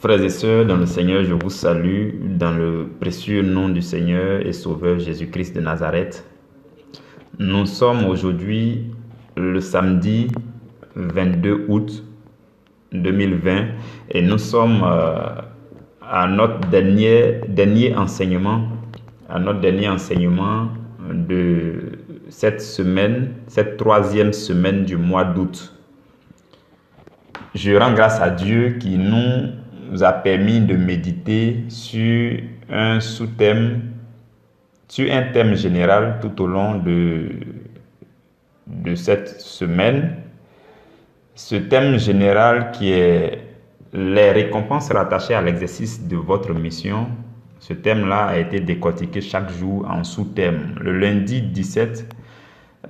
Frères et sœurs, dans le Seigneur, je vous salue dans le précieux nom du Seigneur et Sauveur Jésus-Christ de Nazareth. Nous sommes aujourd'hui le samedi 22 août 2020 et nous sommes à notre dernier enseignement de cette semaine, cette troisième semaine du mois d'août. Je rends grâce à Dieu qui nous a permis de méditer sur un sous-thème, sur un thème général tout au long de cette semaine. Ce thème général qui est les récompenses rattachées à l'exercice de votre mission. Ce thème-là a été décortiqué chaque jour en sous-thème. Le lundi 17,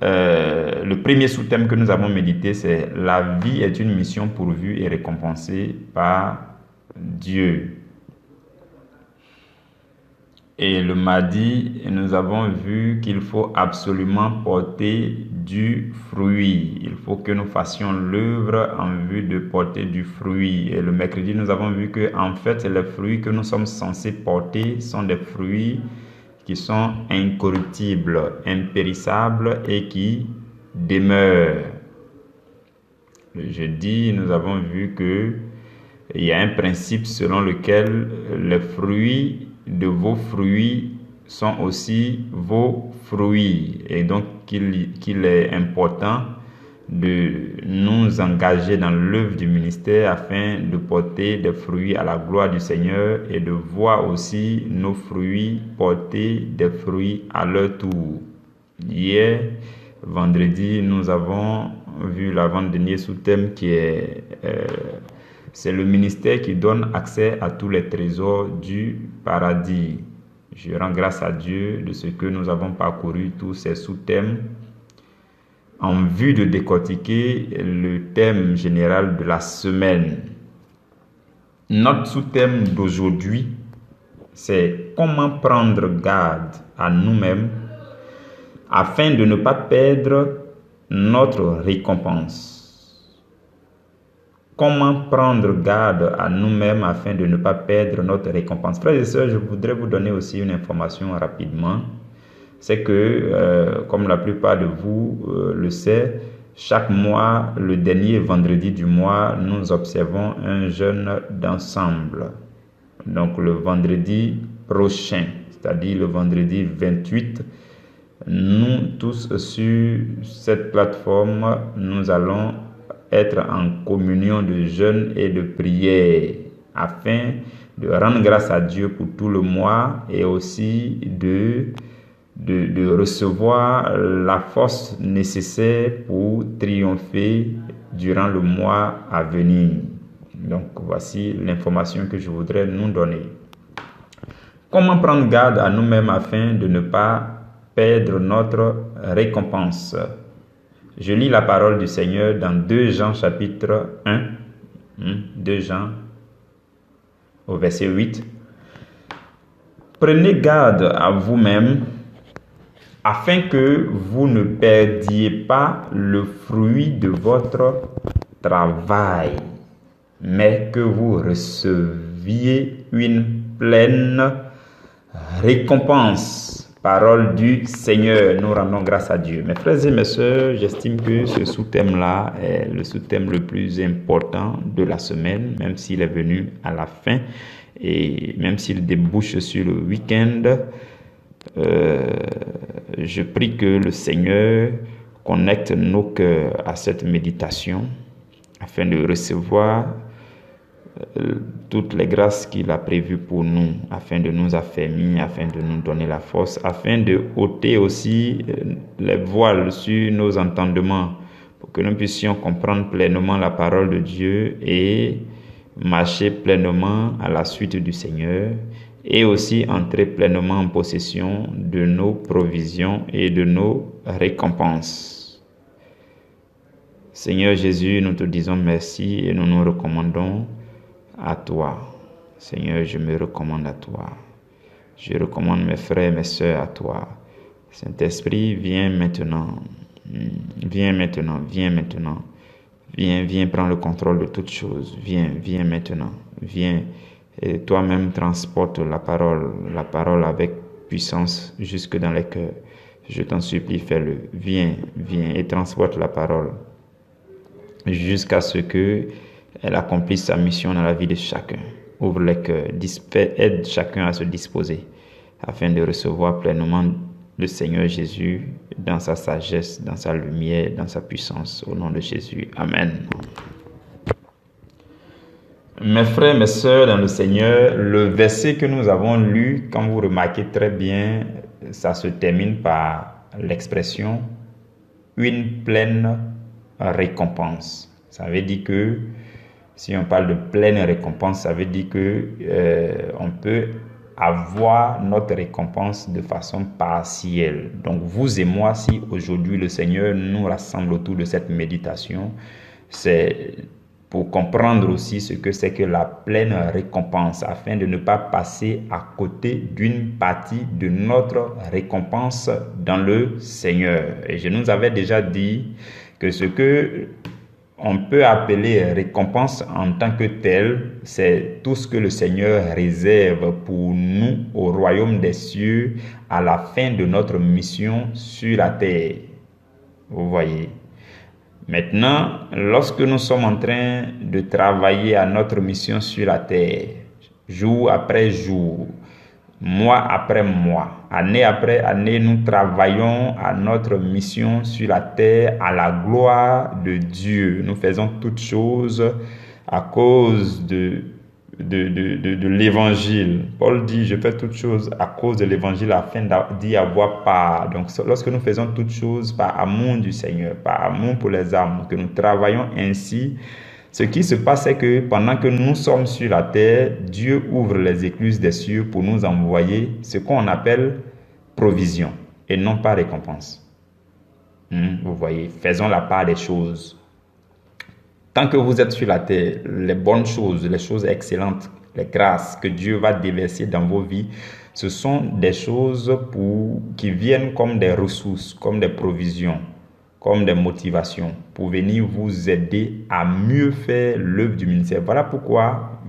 le premier sous-thème que nous avons médité, c'est « La vie est une mission pourvue et récompensée par Dieu ». Et le mardi, nous avons vu qu'il faut absolument porter du fruit. Il faut que nous fassions l'œuvre en vue de porter du fruit. Et le mercredi, nous avons vu que, en fait, les fruits que nous sommes censés porter sont des fruits qui sont incorruptibles, impérissables et qui demeurent. Le jeudi, nous avons vu qu'il y a un principe selon lequel les fruits de vos fruits sont aussi vos fruits. Et donc, qu'il est important de nous engager dans l'œuvre du ministère afin de porter des fruits à la gloire du Seigneur et de voir aussi nos fruits porter des fruits à leur tour. Hier, vendredi, nous avons vu l'avant-dernier sous-thème qui est c'est le ministère qui donne accès à tous les trésors du paradis. Je rends grâce à Dieu de ce que nous avons parcouru tous ces sous-thèmes en vue de décortiquer le thème général de la semaine. Notre sous-thème d'aujourd'hui, c'est comment prendre garde à nous-mêmes afin de ne pas perdre notre récompense. Comment prendre garde à nous-mêmes afin de ne pas perdre notre récompense. Frères et sœurs, je voudrais vous donner aussi une information rapidement. C'est que, comme la plupart de vous le savent, chaque mois, le dernier vendredi du mois, nous observons un jeûne d'ensemble. Donc le vendredi prochain, c'est-à-dire le vendredi 28, nous tous sur cette plateforme, nous allons être en communion de jeûne et de prière afin de rendre grâce à Dieu pour tout le mois et aussi de recevoir la force nécessaire pour triompher durant le mois à venir. Donc voici l'information que je voudrais nous donner. Comment prendre garde à nous-mêmes afin de ne pas perdre notre récompense? Je lis la parole du Seigneur dans 2 Jean chapitre 1, 2 Jean au verset 8. Prenez garde à vous-même afin que vous ne perdiez pas le fruit de votre travail, mais que vous receviez une pleine récompense. Parole du Seigneur, nous rendons grâce à Dieu. Mes frères et mes sœurs, j'estime que ce sous-thème-là est le sous-thème le plus important de la semaine, même s'il est venu à la fin et même s'il débouche sur le week-end. Je prie que le Seigneur connecte nos cœurs à cette méditation afin de recevoir toutes les grâces qu'il a prévues pour nous, afin de nous affermir, afin de nous donner la force, afin de ôter aussi les voiles sur nos entendements, pour que nous puissions comprendre pleinement la parole de Dieu et marcher pleinement à la suite du Seigneur, et aussi entrer pleinement en possession de nos provisions et de nos récompenses. Seigneur Jésus, nous te disons merci et nous nous recommandons à toi. Seigneur, je me recommande à toi. Je recommande mes frères et mes sœurs à toi. Saint-Esprit, viens maintenant. Viens maintenant. Viens, viens prendre le contrôle de toutes choses. Viens maintenant. viens et toi-même transporte la parole avec puissance jusque dans les cœurs. Je t'en supplie, fais-le. Viens et transporte la parole jusqu'à ce que elle accomplisse sa mission dans la vie de chacun. Ouvre les cœurs, aide chacun à se disposer afin de recevoir pleinement le Seigneur Jésus dans sa sagesse, dans sa lumière, dans sa puissance. Au nom de Jésus. Amen. Mes frères, mes sœurs dans le Seigneur, le verset que nous avons lu, comme vous remarquez très bien, ça se termine par l'expression « une pleine récompense ». Ça veut dire que, si on parle de pleine récompense, ça veut dire que on peut avoir notre récompense de façon partielle. Donc vous et moi, si aujourd'hui le Seigneur nous rassemble autour de cette méditation, c'est pour comprendre aussi ce que c'est que la pleine récompense, afin de ne pas passer à côté d'une partie de notre récompense dans le Seigneur. Et je nous avais déjà dit que ce que on peut appeler récompense en tant que telle, c'est tout ce que le Seigneur réserve pour nous au royaume des cieux à la fin de notre mission sur la terre. Vous voyez. Maintenant, lorsque nous sommes en train de travailler à notre mission sur la terre, jour après jour, mois après mois, année après année, nous travaillons à notre mission sur la terre à la gloire de Dieu. Nous faisons toutes choses à cause de l'évangile. Paul dit, je fais toutes choses à cause de l'évangile afin d'y avoir part. Donc, lorsque nous faisons toutes choses par amour du Seigneur, par amour pour les âmes, que nous travaillons ainsi, ce qui se passe, c'est que pendant que nous sommes sur la terre, Dieu ouvre les écluses des cieux pour nous envoyer ce qu'on appelle provision et non pas récompense. Vous voyez, faisons la part des choses. Tant que vous êtes sur la terre, les bonnes choses, les choses excellentes, les grâces que Dieu va déverser dans vos vies, ce sont des choses qui viennent comme des ressources, comme des provisions, comme des motivations pour venir vous aider à mieux faire l'œuvre du ministère. Voilà pourquoi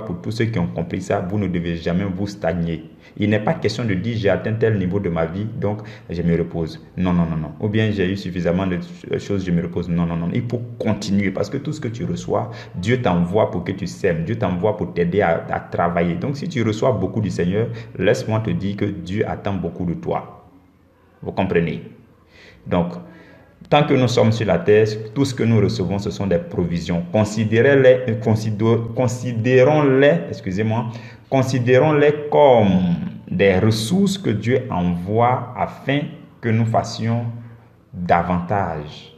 pour tous ceux qui ont compris ça, vous ne devez jamais vous stagner. Il n'est pas question de dire j'ai atteint tel niveau de ma vie, donc je me repose. Non. Ou bien j'ai eu suffisamment de choses, je me repose. Non. Il faut continuer parce que tout ce que tu reçois, Dieu t'envoie pour que tu sèmes. Dieu t'envoie pour t'aider à travailler. Donc si tu reçois beaucoup du Seigneur, laisse-moi te dire que Dieu attend beaucoup de toi. Vous comprenez? Donc, tant que nous sommes sur la terre, tout ce que nous recevons, ce sont des provisions. Considérons-les comme des ressources que Dieu envoie afin que nous fassions davantage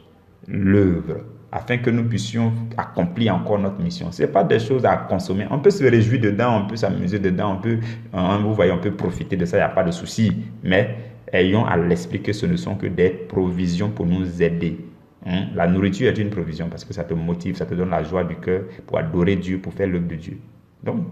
l'œuvre, afin que nous puissions accomplir encore notre mission. Ce n'est pas des choses à consommer. On peut se réjouir dedans, on peut s'amuser dedans, on peut profiter de ça, il n'y a pas de souci. Mais ayons à l'esprit que ce ne sont que des provisions pour nous aider. La nourriture est une provision parce que ça te motive, ça te donne la joie du cœur pour adorer Dieu, pour faire l'œuvre de Dieu. Donc,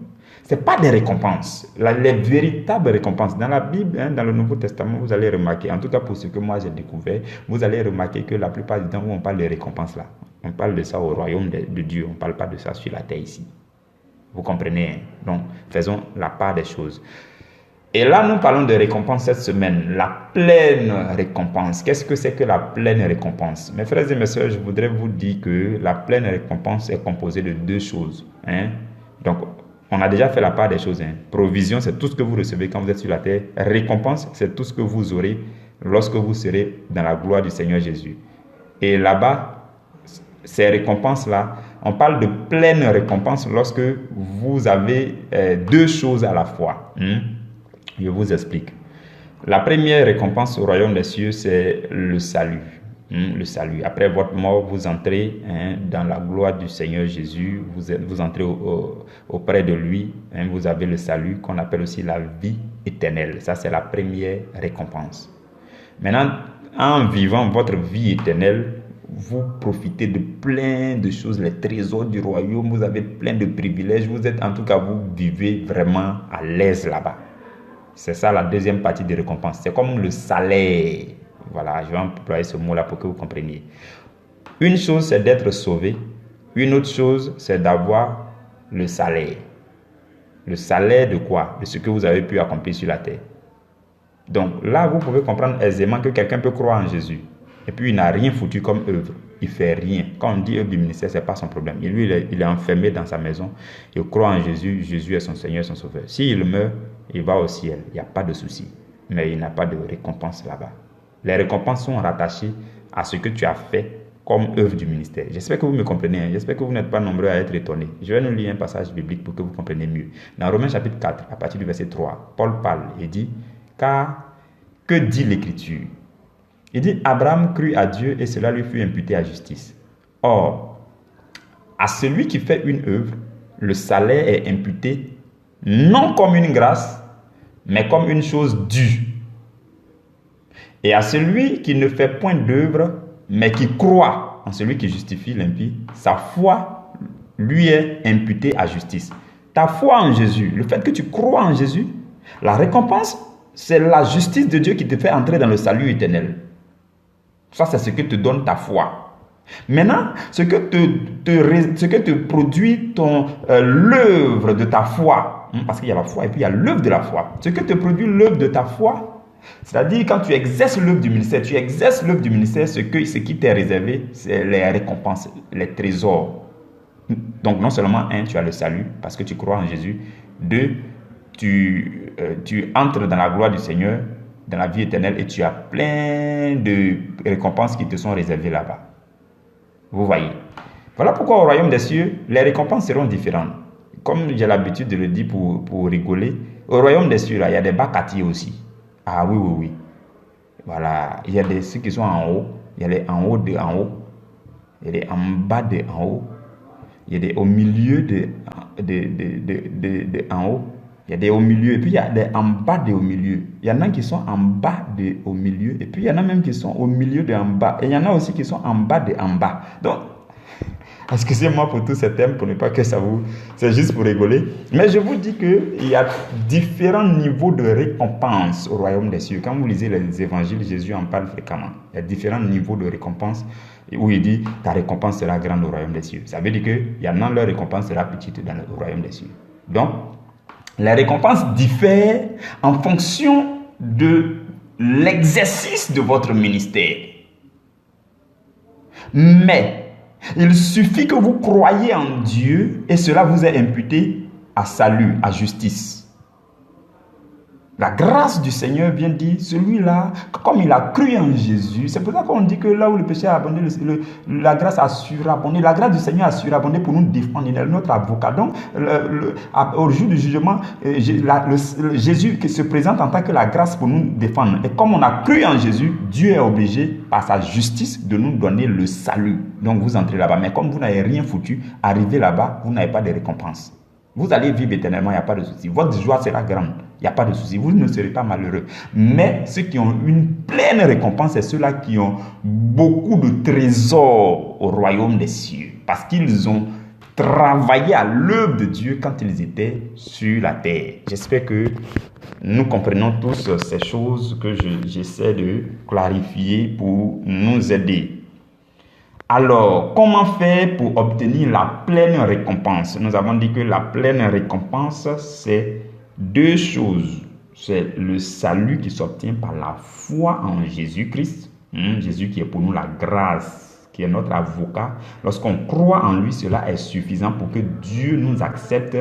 ce n'est pas des récompenses. Les véritables récompenses, dans la Bible, dans le Nouveau Testament, vous allez remarquer, en tout cas pour ce que moi j'ai découvert, vous allez remarquer que la plupart du temps où on parle de récompenses là, on parle de ça au royaume de Dieu, on ne parle pas de ça sur la terre ici. Vous comprenez? Donc, faisons la part des choses. Et là, nous parlons de récompense cette semaine, la pleine récompense. Qu'est-ce que c'est que la pleine récompense? Mes frères et mes sœurs, je voudrais vous dire que la pleine récompense est composée de deux choses. Donc, on a déjà fait la part des choses. Provision, c'est tout ce que vous recevez quand vous êtes sur la terre. Récompense, c'est tout ce que vous aurez lorsque vous serez dans la gloire du Seigneur Jésus. Et là-bas, ces récompenses-là, on parle de pleine récompense lorsque vous avez deux choses à la fois. Je vous explique. La première récompense au royaume des cieux, c'est le salut. Le salut. Après votre mort, vous entrez dans la gloire du Seigneur Jésus. Vous entrez auprès de lui. Vous avez le salut qu'on appelle aussi la vie éternelle. Ça, c'est la première récompense. Maintenant, en vivant votre vie éternelle, vous profitez de plein de choses, les trésors du royaume. Vous avez plein de privilèges. Vous vivez vraiment à l'aise là-bas. C'est ça la deuxième partie des récompenses. C'est comme le salaire. Voilà, je vais employer ce mot-là pour que vous compreniez. Une chose, c'est d'être sauvé. Une autre chose, c'est d'avoir le salaire. Le salaire de quoi? De ce que vous avez pu accomplir sur la terre. Donc là, vous pouvez comprendre aisément que quelqu'un peut croire en Jésus. Et puis il n'a rien foutu comme œuvre. Il ne fait rien. Quand on dit œuvre du ministère, ce n'est pas son problème. Et lui, il est enfermé dans sa maison. Il croit en Jésus. Jésus est son Seigneur, son Sauveur. S'il meurt, il va au ciel. Il n'y a pas de souci. Mais il n'a pas de récompense là-bas. Les récompenses sont rattachées à ce que tu as fait comme œuvre du ministère. J'espère que vous me comprenez. J'espère que vous n'êtes pas nombreux à être étonnés. Je vais nous lire un passage biblique pour que vous compreniez mieux. Dans Romains chapitre 4, à partir du verset 3, Paul parle et dit, car que dit l'Écriture? Il dit, Abraham crut à Dieu et cela lui fut imputé à justice. Or, à celui qui fait une œuvre, le salaire est imputé non comme une grâce, mais comme une chose due. Et à celui qui ne fait point d'œuvre, mais qui croit en celui qui justifie l'impie, sa foi lui est imputée à justice. Ta foi en Jésus, le fait que tu crois en Jésus, la récompense, c'est la justice de Dieu qui te fait entrer dans le salut éternel. Ça, c'est ce que te donne ta foi. Maintenant, ce que te produit l'œuvre de ta foi, parce qu'il y a la foi et puis il y a l'œuvre de la foi. Ce que te produit l'œuvre de ta foi, c'est-à-dire quand tu exerces l'œuvre du ministère, ce qui t'est réservé, c'est les récompenses, les trésors. Donc non seulement tu as le salut parce que tu crois en Jésus. 2, tu entres dans la gloire du Seigneur, dans la vie éternelle, et tu as plein de récompenses qui te sont réservées là-bas. Vous voyez. Voilà pourquoi au royaume des cieux, les récompenses seront différentes. Comme j'ai l'habitude de le dire pour rigoler, au royaume des cieux, là, il y a des bas quartiers aussi. Ah oui. Voilà, il y a ceux qui sont en haut, il y a les en haut de en haut, il y a les en bas de en haut, il y a des au milieu de en haut, il y a des au milieu, et puis il y a des en bas de au milieu. Il y en a qui sont en bas de au milieu, et puis il y en a même qui sont au milieu de en bas, et il y en a aussi qui sont en bas de en bas. Donc, excusez-moi pour tous ces thèmes, pour ne pas que ça vous... C'est juste pour rigoler. Mais je vous dis qu'il y a différents niveaux de récompense au royaume des cieux. Quand vous lisez les évangiles, Jésus en parle fréquemment. Il y a différents niveaux de récompense où il dit ta récompense sera grande au royaume des cieux. Ça veut dire qu'il y en a leur récompense sera petite dans le royaume des cieux. Donc, les récompenses diffèrent en fonction de l'exercice de votre ministère. Mais il suffit que vous croyiez en Dieu et cela vous est imputé à salut, à justice. La grâce du Seigneur vient dire, celui-là, comme il a cru en Jésus, c'est pour ça qu'on dit que là où le péché a abondé, la grâce a surabondé. La grâce du Seigneur a surabondé pour nous défendre. Il est notre avocat. Donc, au jour du jugement, Jésus se présente en tant que la grâce pour nous défendre. Et comme on a cru en Jésus, Dieu est obligé, par sa justice, de nous donner le salut. Donc, vous entrez là-bas. Mais comme vous n'avez rien foutu, arrivez là-bas, vous n'avez pas de récompense. Vous allez vivre éternellement, il n'y a pas de souci. Votre joie sera grande, il n'y a pas de souci. Vous ne serez pas malheureux. Mais ceux qui ont une pleine récompense, c'est ceux-là qui ont beaucoup de trésors au royaume des cieux. Parce qu'ils ont travaillé à l'œuvre de Dieu quand ils étaient sur la terre. J'espère que nous comprenons tous ces choses que j'essaie de clarifier pour nous aider. Alors, comment faire pour obtenir la pleine récompense? Nous avons dit que la pleine récompense, c'est deux choses. C'est le salut qui s'obtient par la foi en Jésus-Christ. Jésus qui est pour nous la grâce, qui est notre avocat. Lorsqu'on croit en lui, cela est suffisant pour que Dieu nous accepte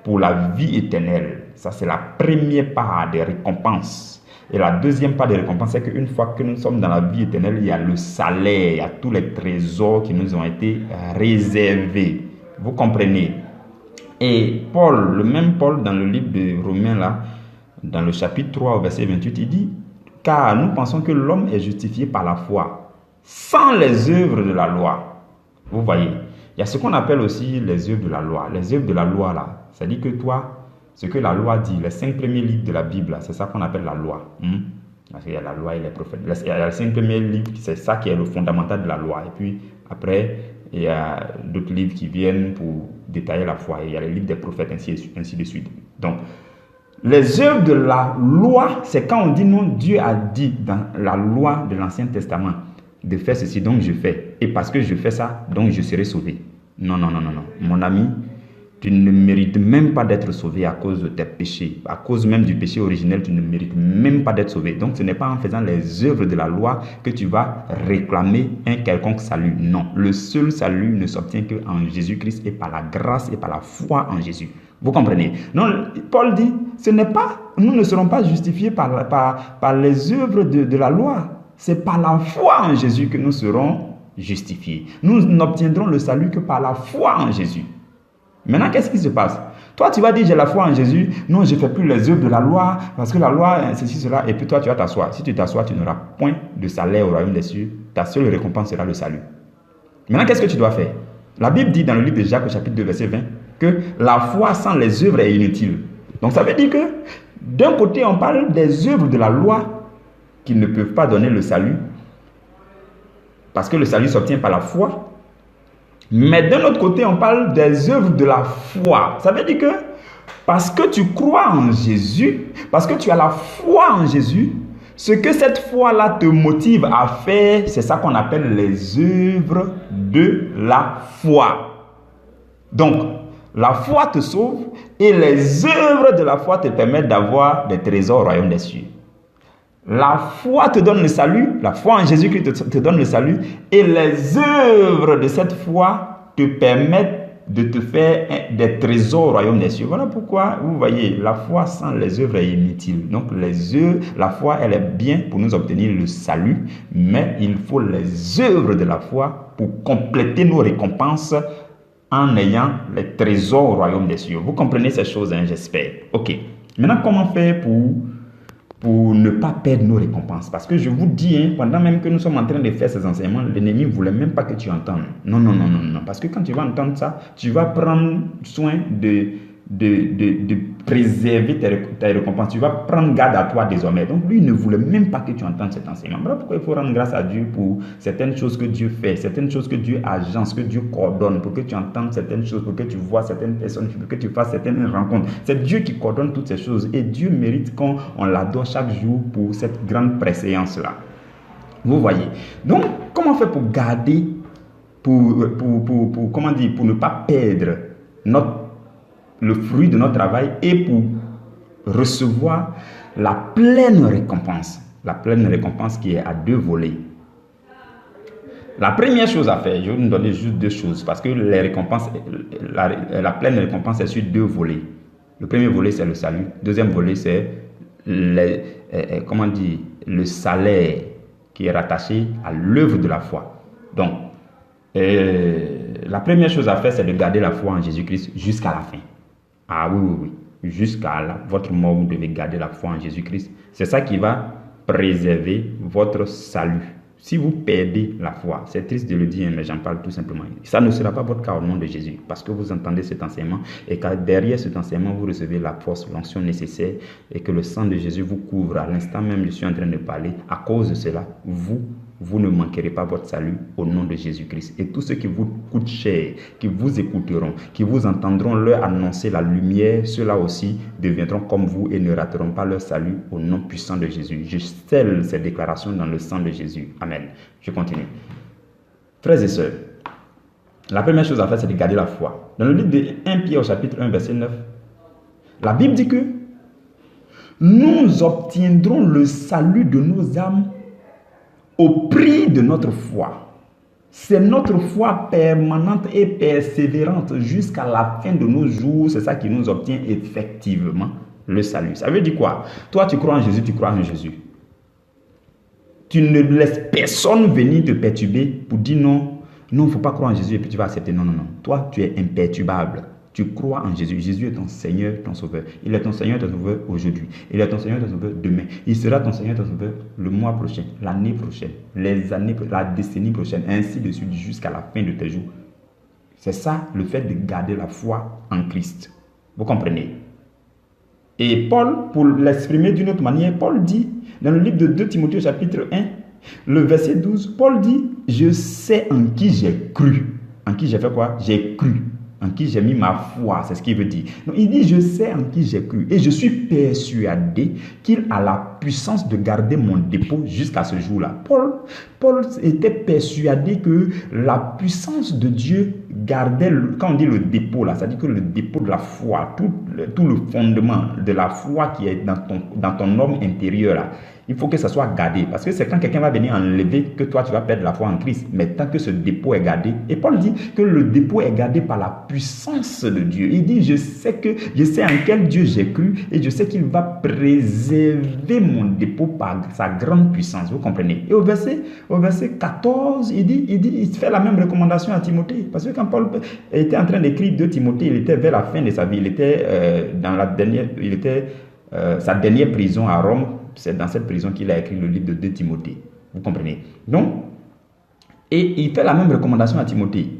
pour la vie éternelle. Ça, c'est la première part des récompenses. Et la deuxième part des récompenses, c'est qu'une fois que nous sommes dans la vie éternelle, il y a le salaire, il y a tous les trésors qui nous ont été réservés. Vous comprenez? Et Paul, le même Paul dans le livre de Romains, là, dans le chapitre 3 au verset 28, il dit « Car nous pensons que l'homme est justifié par la foi, sans les œuvres de la loi. » Vous voyez, il y a ce qu'on appelle aussi les œuvres de la loi. Les œuvres de la loi, là, ça dit que toi, ce que la loi dit, les 5 premiers livres de la Bible, c'est ça qu'on appelle la loi. Parce qu'il y a la loi et les prophètes. Il y a les 5 premiers livres, c'est ça qui est le fondamental de la loi. Et puis après, il y a d'autres livres qui viennent pour détailler la foi. Et il y a les livres des prophètes, ainsi de suite. Donc, les œuvres de la loi, c'est quand on dit non, Dieu a dit dans la loi de l'Ancien Testament de faire ceci, donc je fais. Et parce que je fais ça, donc je serai sauvé. Non. Mon ami, Tu ne mérites même pas d'être sauvé à cause de tes péchés. À cause même du péché originel, tu ne mérites même pas d'être sauvé. Donc, ce n'est pas en faisant les œuvres de la loi que tu vas réclamer un quelconque salut. Non, le seul salut ne s'obtient qu'en Jésus-Christ et par la grâce et par la foi en Jésus. Vous comprenez? Non, Paul dit, nous ne serons pas justifiés par les œuvres de la loi. C'est par la foi en Jésus que nous serons justifiés. Nous n'obtiendrons le salut que par la foi en Jésus. Maintenant, qu'est-ce qui se passe? Toi, tu vas dire, j'ai la foi en Jésus. Non, je ne fais plus les œuvres de la loi, parce que la loi, ceci, cela. Et puis toi, tu vas t'asseoir. Si tu t'assois, tu n'auras point de salaire au royaume des cieux. Ta seule récompense sera le salut. Maintenant, qu'est-ce que tu dois faire? La Bible dit dans le livre de Jacques, au chapitre 2, verset 20, que la foi sans les œuvres est inutile. Donc, ça veut dire que, d'un côté, on parle des œuvres de la loi qui ne peuvent pas donner le salut, parce que le salut s'obtient par la foi. Mais d'un autre côté, on parle des œuvres de la foi. Ça veut dire que parce que tu crois en Jésus, parce que tu as la foi en Jésus, ce que cette foi-là te motive à faire, c'est ça qu'on appelle les œuvres de la foi. Donc, la foi te sauve et les œuvres de la foi te permettent d'avoir des trésors au royaume des cieux. La foi te donne le salut, la foi en Jésus-Christ te donne le salut, et les œuvres de cette foi te permettent de te faire des trésors au royaume des cieux. Voilà pourquoi, vous voyez, la foi sans les œuvres est inutile. Donc, la foi, elle est bien pour nous obtenir le salut, mais il faut les œuvres de la foi pour compléter nos récompenses en ayant les trésors au royaume des cieux. Vous comprenez ces choses, hein, j'espère. Ok. Maintenant, comment faire pour ne pas perdre nos récompenses? Parce que je vous dis, hein, pendant même que nous sommes en train de faire ces enseignements, l'ennemi ne voulait même pas que tu entendes. Non. Parce que quand tu vas entendre ça, tu vas prendre soin de préserver tes récompenses. Tu vas prendre garde à toi désormais. Donc lui, il ne voulait même pas que tu entendes cet enseignement. Voilà pourquoi il faut rendre grâce à Dieu pour certaines choses que Dieu fait, certaines choses que Dieu agence, que Dieu coordonne, pour que tu entendes certaines choses, pour que tu vois certaines personnes, pour que tu fasses certaines rencontres. C'est Dieu qui coordonne toutes ces choses et Dieu mérite qu'on l'adore chaque jour pour cette grande préséance-là. Vous voyez. Donc, comment faire pour garder, pour ne pas perdre le fruit de notre travail et pour recevoir la pleine récompense. La pleine récompense qui est à deux volets. La première chose à faire, je vais vous donner juste deux choses parce que les récompenses, la pleine récompense est sur deux volets. Le premier volet, c'est le salut. Le deuxième volet, c'est le salaire qui est rattaché à l'œuvre de la foi. Donc, la première chose à faire, c'est de garder la foi en Jésus-Christ jusqu'à la fin. Ah oui. Jusqu'à votre mort, vous devez garder la foi en Jésus-Christ. C'est ça qui va préserver votre salut. Si vous perdez la foi, c'est triste de le dire, mais j'en parle tout simplement. Ça ne sera pas votre cas au nom de Jésus, parce que vous entendez cet enseignement et que derrière cet enseignement, vous recevez la force, l'onction nécessaire et que le sang de Jésus vous couvre. À l'instant même, je suis en train de parler. À cause de cela, vous ne manquerez pas votre salut au nom de Jésus-Christ. Et tous ceux qui vous coûtent cher, qui vous écouteront, qui vous entendront leur annoncer la lumière, ceux-là aussi deviendront comme vous et ne rateront pas leur salut au nom puissant de Jésus. Je scelle ces déclarations dans le sang de Jésus. Amen. Je continue. Frères et sœurs, la première chose à faire, c'est de garder la foi. Dans le livre de 1 Pierre au chapitre 1, verset 9, la Bible dit que nous obtiendrons le salut de nos âmes au prix de notre foi. C'est notre foi permanente et persévérante jusqu'à la fin de nos jours. C'est ça qui nous obtient effectivement le salut. Ça veut dire quoi? Toi, tu crois en Jésus, tu crois en Jésus. Tu ne laisses personne venir te perturber pour dire non, il ne faut pas croire en Jésus et puis tu vas accepter. Non. Toi, tu es imperturbable. Tu crois en Jésus. Jésus est ton Seigneur, ton Sauveur. Il est ton Seigneur, ton Sauveur aujourd'hui. Il est ton Seigneur, ton Sauveur demain. Il sera ton Seigneur, ton Sauveur le mois prochain, l'année prochaine, la décennie prochaine, ainsi de suite jusqu'à la fin de tes jours. C'est ça le fait de garder la foi en Christ. Vous comprenez? Et Paul, pour l'exprimer d'une autre manière, Paul dit, dans le livre de 2 Timothée chapitre 1, le verset 12, Paul dit, je sais en qui j'ai cru. En qui j'ai fait quoi? J'ai cru. En qui j'ai mis ma foi, c'est ce qu'il veut dire. Donc, il dit, je sais en qui j'ai cru. Et je suis persuadé qu'il a la puissance de garder mon dépôt jusqu'à ce jour-là. Paul était persuadé que la puissance de Dieu gardait, quand on dit le dépôt là, ça dit que le dépôt de la foi, tout le fondement de la foi qui est dans ton homme intérieur là, il faut que ça soit gardé. Parce que c'est quand quelqu'un va venir enlever que toi tu vas perdre la foi en Christ. Mais tant que ce dépôt est gardé, et Paul dit que le dépôt est gardé par la puissance de Dieu. Il dit, je sais en quel Dieu j'ai cru et je sais qu'il va préserver mon dépôt par sa grande puissance. Vous comprenez? Et au verset 14, il fait la même recommandation à Timothée. Parce que quand Paul était en train d'écrire de Timothée, il était vers la fin de sa vie. Il était sa dernière prison à Rome. C'est dans cette prison qu'il a écrit le livre de 2 Timothée. Vous comprenez? Donc, et il fait la même recommandation à Timothée.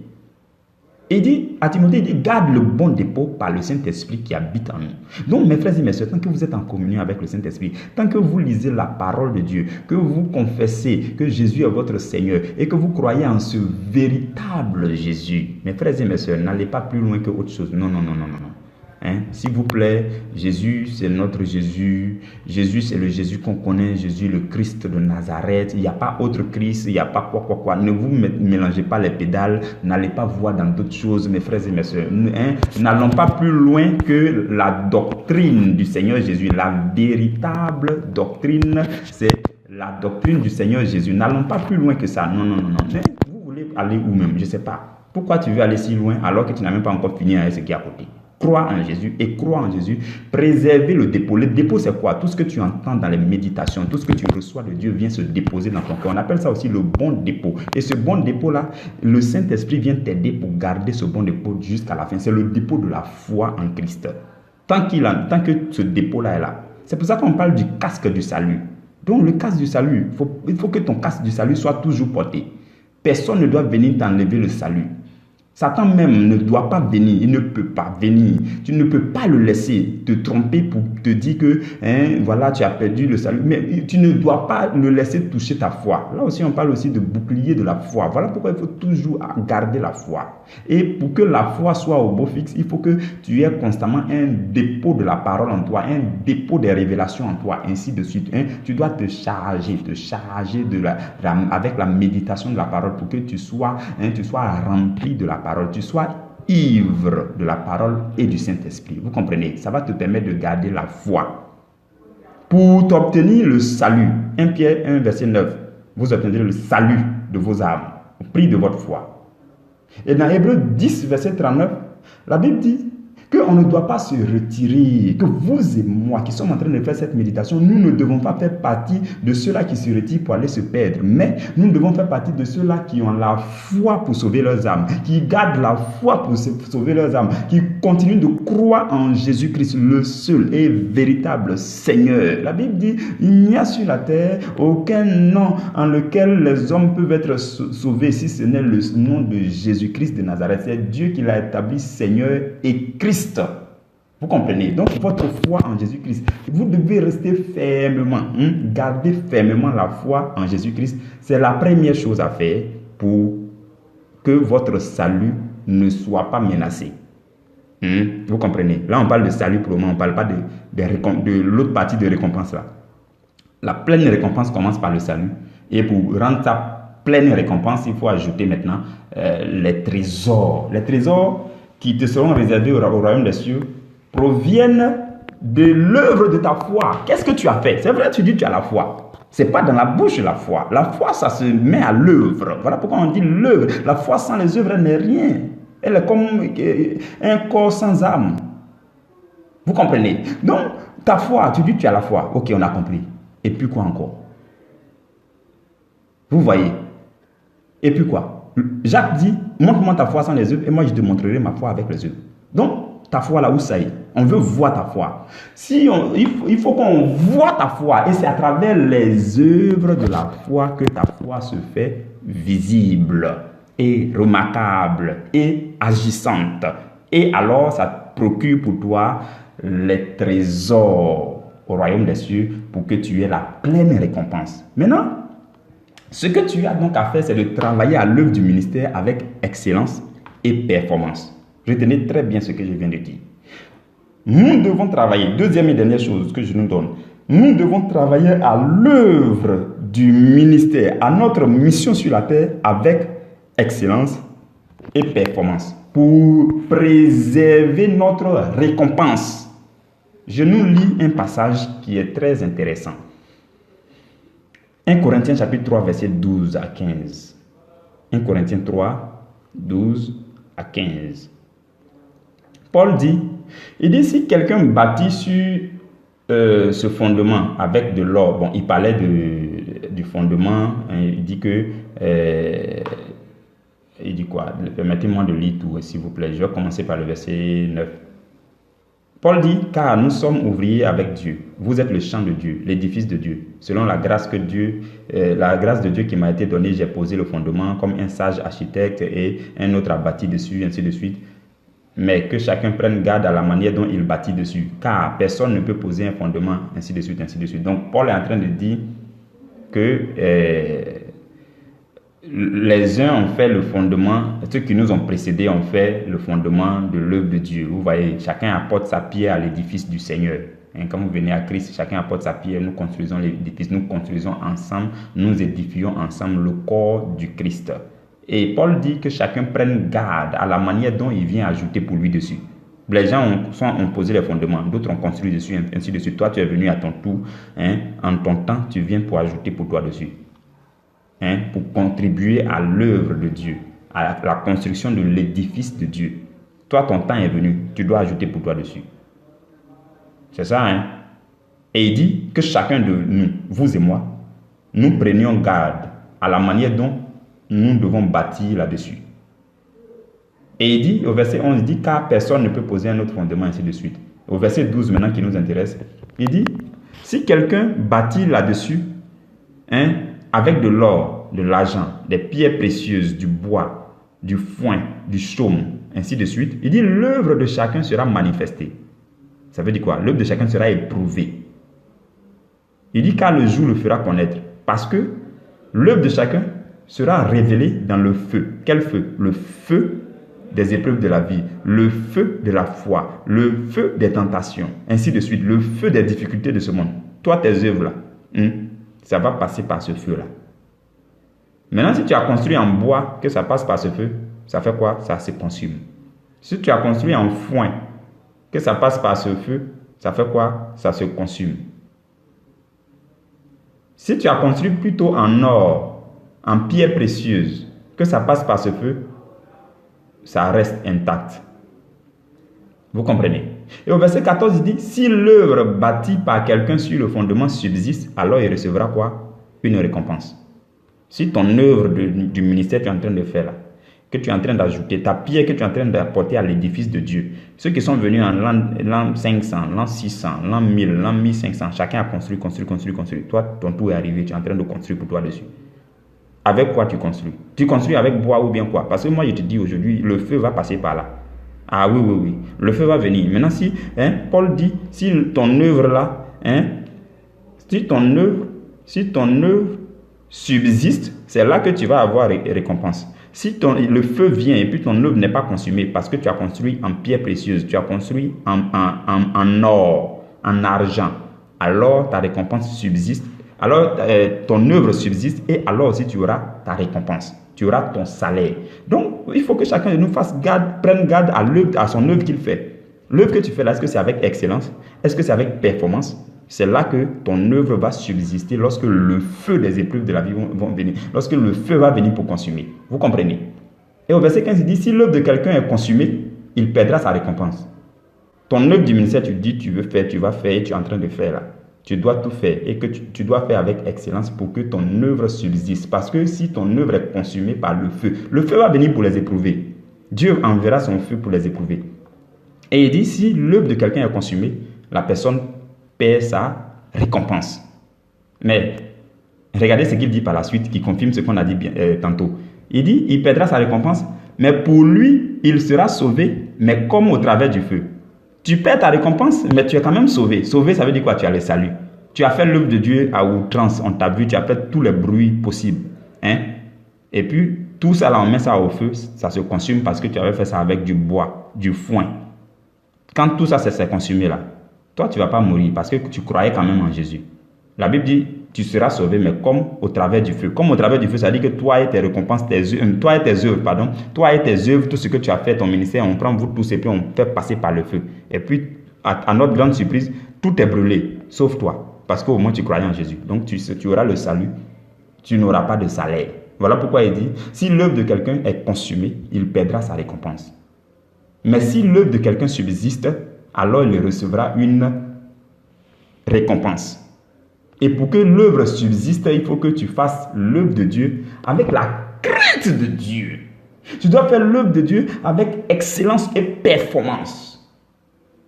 Il dit à Timothée, il dit, garde le bon dépôt par le Saint-Esprit qui habite en nous. Donc, mes frères et mes sœurs, tant que vous êtes en communion avec le Saint-Esprit, tant que vous lisez la parole de Dieu, que vous confessez que Jésus est votre Seigneur et que vous croyez en ce véritable Jésus, mes frères et mes sœurs, n'allez pas plus loin que autre chose. Non. Hein? S'il vous plaît, Jésus, c'est notre Jésus. Jésus, c'est le Jésus qu'on connaît, Jésus, le Christ de Nazareth. Il n'y a pas autre Christ, il n'y a pas quoi. Ne vous mélangez pas les pédales, n'allez pas voir dans d'autres choses, mes frères et mes sœurs. Hein? N'allons pas plus loin que la doctrine du Seigneur Jésus. La véritable doctrine, c'est la doctrine du Seigneur Jésus. N'allons pas plus loin que ça. Non. Mais vous voulez aller où même? Je ne sais pas. Pourquoi tu veux aller si loin alors que tu n'as même pas encore fini avec ce qui est à côté? Crois en Jésus et crois en Jésus. Préserver le dépôt. Le dépôt, c'est quoi? Tout ce que tu entends dans les méditations, tout ce que tu reçois de Dieu vient se déposer dans ton cœur. On appelle ça aussi le bon dépôt. Et ce bon dépôt-là, le Saint-Esprit vient t'aider pour garder ce bon dépôt jusqu'à la fin. C'est le dépôt de la foi en Christ. Tant que ce dépôt-là est là. C'est pour ça qu'on parle du casque du salut. Donc le casque du salut, il faut que ton casque du salut soit toujours porté. Personne ne doit venir t'enlever le salut. Satan même ne doit pas venir, il ne peut pas venir. Tu ne peux pas le laisser te tromper pour te dire que voilà, tu as perdu le salut. Mais tu ne dois pas le laisser toucher ta foi. Là aussi, on parle aussi de bouclier de la foi. Voilà pourquoi il faut toujours garder la foi. Et pour que la foi soit au beau fixe, il faut que tu aies constamment un dépôt de la parole en toi, un dépôt des révélations en toi, ainsi de suite. Tu dois te charger avec la méditation de la parole pour que tu sois rempli de la parole. Tu sois ivre de la parole et du Saint-Esprit. Vous comprenez? Ça va te permettre de garder la foi. Pour t'obtenir le salut, 1 Pierre 1, verset 9, vous obtiendrez le salut de vos âmes au prix de votre foi. Et dans Hébreux 10, verset 39, la Bible dit qu'on ne doit pas se retirer, que vous et moi qui sommes en train de faire cette méditation, nous ne devons pas faire partie de ceux-là qui se retirent pour aller se perdre, mais nous devons faire partie de ceux-là qui ont la foi pour sauver leurs âmes, qui gardent la foi pour sauver leurs âmes, qui continuent de croire en Jésus-Christ, le seul et véritable Seigneur. La Bible dit, il n'y a sur la terre aucun nom en lequel les hommes peuvent être sauvés, si ce n'est le nom de Jésus-Christ de Nazareth. C'est Dieu qui l'a établi Seigneur et Christ. Vous comprenez? Donc, votre foi en Jésus-Christ, vous devez rester fermement, garder fermement la foi en Jésus-Christ. C'est la première chose à faire pour que votre salut ne soit pas menacé. Vous comprenez? Là, on parle de salut pour le moment, on ne parle pas de l'autre partie de récompense là. La pleine récompense commence par le salut. Et pour rendre sa pleine récompense, il faut ajouter maintenant les trésors. Les trésors qui te seront réservés au royaume des cieux proviennent de l'œuvre de ta foi. Qu'est-ce que tu as fait? C'est vrai, tu dis que tu as la foi. Ce n'est pas dans la bouche la foi. La foi, ça se met à l'œuvre. Voilà pourquoi on dit l'œuvre. La foi sans les œuvres, elle n'est rien. Elle est comme un corps sans âme. Vous comprenez? Donc, ta foi, tu dis que tu as la foi. Ok, on a compris. Et puis quoi encore? Vous voyez? Et puis quoi? Jacques dit, montre-moi ta foi sans les œuvres et moi je te montrerai ma foi avec les œuvres. Donc, ta foi là où ça y est, on veut voir ta foi. Il faut qu'on voit ta foi et c'est à travers les œuvres de la foi que ta foi se fait visible et remarquable et agissante. Et alors, ça procure pour toi les trésors au royaume des cieux pour que tu aies la pleine récompense. Maintenant, ce que tu as donc à faire, c'est de travailler à l'œuvre du ministère avec excellence et performance. Retenez très bien ce que je viens de dire. Nous devons travailler, deuxième et dernière chose que je nous donne, nous devons travailler à l'œuvre du ministère, à notre mission sur la terre avec excellence et performance, pour préserver notre récompense. Je nous lis un passage qui est très intéressant. 1 Corinthiens chapitre 3, verset 12 à 15. 1 Corinthiens 3, 12 à 15. Paul dit, si quelqu'un bâtit sur ce fondement avec de l'or, bon, il parlait du fondement, hein, il dit que, il dit quoi? Permettez-moi de lire tout, s'il vous plaît. Je vais commencer par le verset 9. Paul dit, car nous sommes ouvriers avec Dieu. Vous êtes le champ de Dieu, l'édifice de Dieu. Selon la grâce de Dieu qui m'a été donnée, j'ai posé le fondement comme un sage architecte et un autre a bâti dessus, ainsi de suite. Mais que chacun prenne garde à la manière dont il bâtit dessus, car personne ne peut poser un fondement, ainsi de suite, ainsi de suite. Donc Paul est en train de dire que les uns ont fait le fondement, ceux qui nous ont précédés ont fait le fondement de l'œuvre de Dieu. Vous voyez, chacun apporte sa pierre à l'édifice du Seigneur. Quand vous venez à Christ, chacun apporte sa pierre, nous construisons l'édifice, nous construisons ensemble, nous édifions ensemble le corps du Christ. Et Paul dit que chacun prenne garde à la manière dont il vient ajouter pour lui dessus. Les gens ont posé les fondements, d'autres ont construit dessus, ainsi de suite. Toi, tu es venu à ton tour, en ton temps, tu viens pour ajouter pour toi dessus. Pour contribuer à l'œuvre de Dieu, à la construction de l'édifice de Dieu. Toi, ton temps est venu, tu dois ajouter pour toi dessus. C'est ça, Et il dit que chacun de nous, vous et moi, nous prenions garde à la manière dont nous devons bâtir là-dessus. Et il dit, au verset 11, il dit, car personne ne peut poser un autre fondement, ainsi de suite. Au verset 12, maintenant, qui nous intéresse, il dit, si quelqu'un bâtit là-dessus, avec de l'or, de l'argent, des pierres précieuses, du bois, du foin, du chaume, ainsi de suite, il dit, l'œuvre de chacun sera manifestée. Ça veut dire quoi? L'œuvre de chacun sera éprouvée. Il dit, car le jour le fera connaître. Parce que l'œuvre de chacun sera révélée dans le feu. Quel feu? Le feu des épreuves de la vie, le feu de la foi, le feu des tentations, ainsi de suite, le feu des difficultés de ce monde. Toi, tes œuvres là, ça va passer par ce feu là. Maintenant, si tu as construit en bois, que ça passe par ce feu, ça fait quoi? Ça se consume. Si tu as construit en foin, que ça passe par ce feu, ça fait quoi? Ça se consume. Si tu as construit plutôt en or, en pierre précieuse, que ça passe par ce feu, ça reste intact. Vous comprenez? Et au verset 14, il dit, si l'œuvre bâtie par quelqu'un sur le fondement subsiste, alors il recevra quoi? Une récompense. Si ton œuvre du ministère que tu es en train de faire là, que tu es en train d'ajouter, ta pierre que tu es en train d'apporter à l'édifice de Dieu, ceux qui sont venus en l'an 500, l'an 600, l'an 1000, l'an 1500, chacun a construit. Toi, ton tour est arrivé, tu es en train de construire pour toi dessus. Avec quoi tu construis? Tu construis avec bois ou bien quoi? Parce que moi, je te dis aujourd'hui, le feu va passer par là. Ah oui. Le feu va venir. Maintenant, si Paul dit, si ton œuvre là, si ton œuvre subsiste, c'est là que tu vas avoir récompense. Si le feu vient et puis ton œuvre n'est pas consumée parce que tu as construit en pierre précieuse, tu as construit en or, en argent, alors ta récompense subsiste. Alors ton œuvre subsiste et alors aussi tu auras ta récompense, tu auras ton salaire. Donc il faut que chacun de nous prenne garde à son œuvre qu'il fait. L'œuvre que tu fais là, est-ce que c'est avec excellence? Est-ce que c'est avec performance? C'est là que ton œuvre va subsister lorsque le feu des épreuves de la vie vont venir, lorsque le feu va venir pour consumer. Vous comprenez? Et au verset 15, il dit, si l'œuvre de quelqu'un est consumée, il perdra sa récompense. Ton œuvre du ministère, tu dis, tu veux faire, tu vas faire et tu es en train de faire là. Tu dois tout faire et que tu dois faire avec excellence pour que ton œuvre subsiste. Parce que si ton œuvre est consumée par le feu va venir pour les éprouver. Dieu enverra son feu pour les éprouver. Et il dit, si l'œuvre de quelqu'un est consumée, la personne perd sa récompense. Mais regardez ce qu'il dit par la suite, qui confirme ce qu'on a dit tantôt. Il dit, il perdra sa récompense, mais pour lui, il sera sauvé, mais comme au travers du feu. Tu perds ta récompense, mais tu es quand même sauvé. Sauvé, ça veut dire quoi? Tu as le salut. Tu as fait l'œuvre de Dieu à outrance, on t'a vu, tu as fait tous les bruits possibles. Et puis, tout ça, là, on met ça au feu, ça se consume parce que tu avais fait ça avec du bois, du foin. Quand tout ça s'est consumé là, toi, tu ne vas pas mourir parce que tu croyais quand même en Jésus. La Bible dit, tu seras sauvé, mais comme au travers du feu. Comme au travers du feu, ça dit que toi et tes récompenses, toi et tes œuvres, tout ce que tu as fait, ton ministère, on prend vous tous et puis on fait passer par le feu. Et puis, à notre grande surprise, tout est brûlé, sauf toi. Parce qu'au moins tu croyais en Jésus. Donc tu auras le salut, tu n'auras pas de salaire. Voilà pourquoi il dit, si l'œuvre de quelqu'un est consumée, il perdra sa récompense. Mais si l'œuvre de quelqu'un subsiste, alors il recevra une récompense. Et pour que l'œuvre subsiste, il faut que tu fasses l'œuvre de Dieu avec la crainte de Dieu. Tu dois faire l'œuvre de Dieu avec excellence et performance.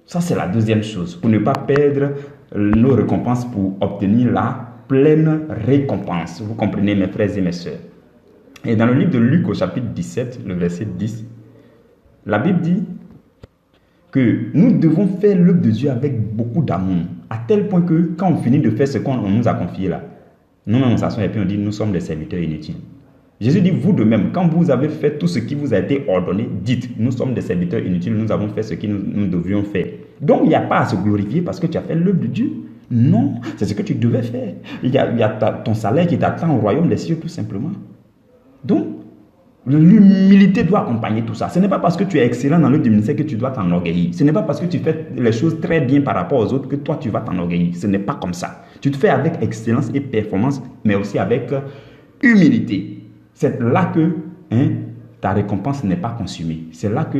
Ça, c'est la deuxième chose, pour ne pas perdre nos récompenses, pour obtenir la pleine récompense. Vous comprenez, mes frères et mes sœurs. Et dans le livre de Luc, au chapitre 17, le verset 10, la Bible dit que nous devons faire l'œuvre de Dieu avec beaucoup d'amour, à tel point que quand on finit de faire ce qu'on nous a confié là, nous-mêmes on s'assoit et puis on dit nous sommes des serviteurs inutiles. Jésus dit vous de même, quand vous avez fait tout ce qui vous a été ordonné, dites nous sommes des serviteurs inutiles, nous avons fait ce que nous devrions faire. Donc il n'y a pas à se glorifier parce que tu as fait l'œuvre de Dieu. Non, c'est ce que tu devais faire. Il y a ton salaire qui t'attend au royaume des cieux tout simplement. Donc, l'humilité doit accompagner tout ça. Ce n'est pas parce que tu es excellent dans l'œuvre du ministère que tu dois t'enorgueillir. Ce n'est pas parce que tu fais les choses très bien par rapport aux autres que toi tu vas t'enorgueillir. Ce n'est pas comme ça. Tu te fais avec excellence et performance, mais aussi avec humilité. C'est là que ta récompense n'est pas consumée. C'est là que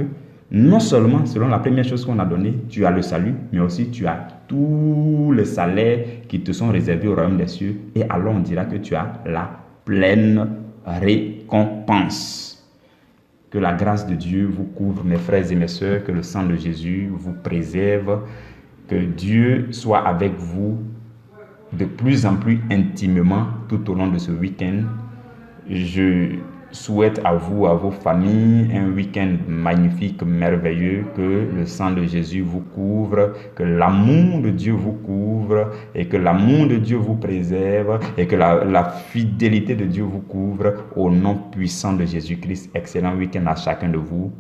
non seulement, selon la première chose qu'on a donnée, tu as le salut, mais aussi tu as tous les salaires qui te sont réservés au royaume des cieux. Et alors on dira que tu as la pleine récompense. Que la grâce de Dieu vous couvre, mes frères et mes sœurs, que le sang de Jésus vous préserve, que Dieu soit avec vous de plus en plus intimement tout au long de ce week-end. Je souhaite à vous, à vos familles, un week-end magnifique, merveilleux, que le sang de Jésus vous couvre, que l'amour de Dieu vous couvre et que l'amour de Dieu vous préserve et que la fidélité de Dieu vous couvre au nom puissant de Jésus-Christ. Excellent week-end à chacun de vous.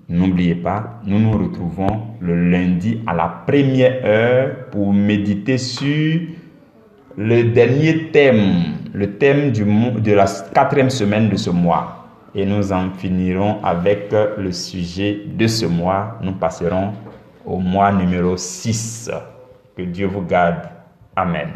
N'oubliez pas, nous nous retrouvons le lundi à la première heure pour méditer sur le dernier thème, le thème de la 4e semaine de ce mois. Et nous en finirons avec le sujet de ce mois. Nous passerons au mois numéro 6. Que Dieu vous garde. Amen.